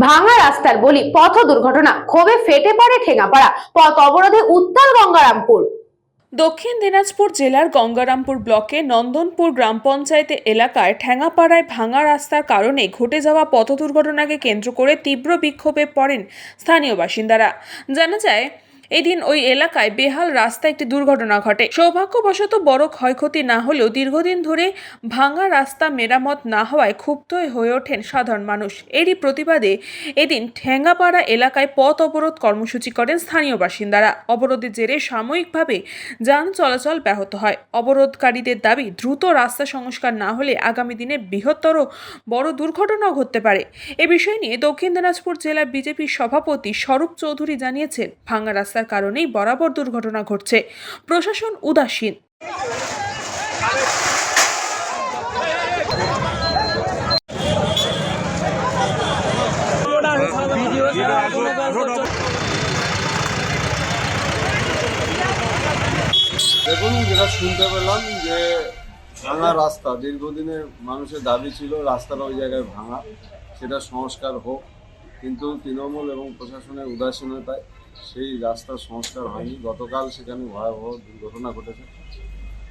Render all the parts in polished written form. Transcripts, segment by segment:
ভাঙা রাস্তার বলি পথ দুর্ঘটনা, ক্ষোভে ফেটে পড়ে ঠেঙ্গাপাড়া, পথ অবরোধে উত্তাল গঙ্গারামপুর। দক্ষিণ দিনাজপুর জেলার গঙ্গারামপুর ব্লকে নন্দনপুর গ্রাম পঞ্চায়েত এলাকায় ঠ্যাঙ্গাপাড়ায় ভাঙা রাস্তার কারণে ঘটে যাওয়া পথ দুর্ঘটনাকে কেন্দ্র করে তীব্র বিক্ষোভে পড়েন স্থানীয় বাসিন্দারা। জানা যায়, এদিন ওই এলাকায় বেহাল রাস্তায় একটি দুর্ঘটনা ঘটে। সৌভাগ্যবশত বড় ক্ষয়ক্ষতি না হলেও দীর্ঘদিন ধরে ভাঙা রাস্তা মেরামত না হওয়ায় ক্ষুব্ধ হয়ে ওঠেন সাধারণ মানুষ। এরই প্রতিবাদে এদিন ঠ্যাঙ্গাপাড়া এলাকায় পথ অবরোধ কর্মসূচি করেন স্থানীয় বাসিন্দারা। অবরোধের জেরে সাময়িকভাবে যান চলাচল ব্যাহত হয়। অবরোধকারীদের দাবি, দ্রুত রাস্তা সংস্কার না হলে আগামী দিনে বৃহত্তর বড় দুর্ঘটনাও ঘটতে পারে। এ বিষয় নিয়ে দক্ষিণ দিনাজপুর জেলার বিজেপির সভাপতি স্বরূপ চৌধুরী জানিয়েছেন, ভাঙা রাস্তার কারণেই বরাবর দুর্ঘটনা ঘটছে, প্রশাসন উদাসীন। দেখুন, যেটা শুনতে পেলাম যে ভাঙা রাস্তা, দীর্ঘদিনের মানুষের দাবি ছিল রাস্তাটা ওই জায়গায় ভাঙা, সেটা সংস্কার হোক, কিন্তু তৃণমূল এবং প্রশাসনের উদাসীনতায় সেই রাস্তার সংস্কার হয়নি। গতকাল সেখানে ভয়াবহ দুর্ঘটনা ঘটেছে।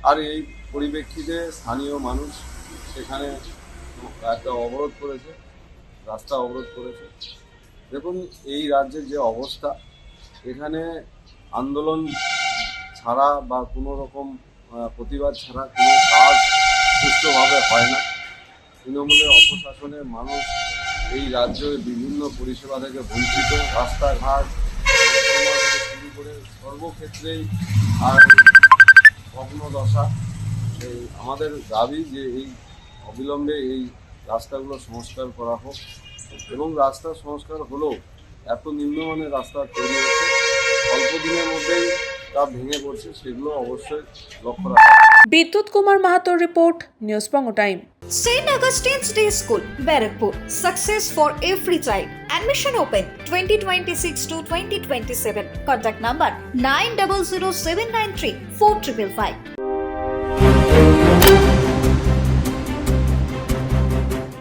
আর এই পরিপ্রেক্ষিতে স্থানীয় মানুষ সেখানে একটা অবরোধ করেছে, রাস্তা অবরোধ করেছে। দেখুন, এই রাজ্যের যে অবস্থা, এখানে আন্দোলন ছাড়া বা কোনো রকম প্রতিবাদ ছাড়া কোনো কাজ সুষ্ঠুভাবে হয় না। তৃণমূলের অপশাসনে মানুষ এই রাজ্যের বিভিন্ন পরিষেবা থেকে বঞ্চিত। রাস্তাঘাট থেকে শুরু করে সর্বক্ষেত্রেই আর ভগ্ন দশা। আমাদের দাবি যে এই অবিলম্বে এই রাস্তাগুলো সংস্কার করা হোক, এবং রাস্তা সংস্কার হলেও এত নিম্নমানের রাস্তা তৈরি হচ্ছে, অল্প দিনের মধ্যেই তা ভেঙে পড়ছে, সেগুলো অবশ্যই লক্ষ্য রাখা। বিদ্যুৎ Kumar মাহাতোর report, news Banga time. St. Augustine's Day School, Barakpur. Success for every child. Admission open 2026 to 2027. Contact number 900793 4555.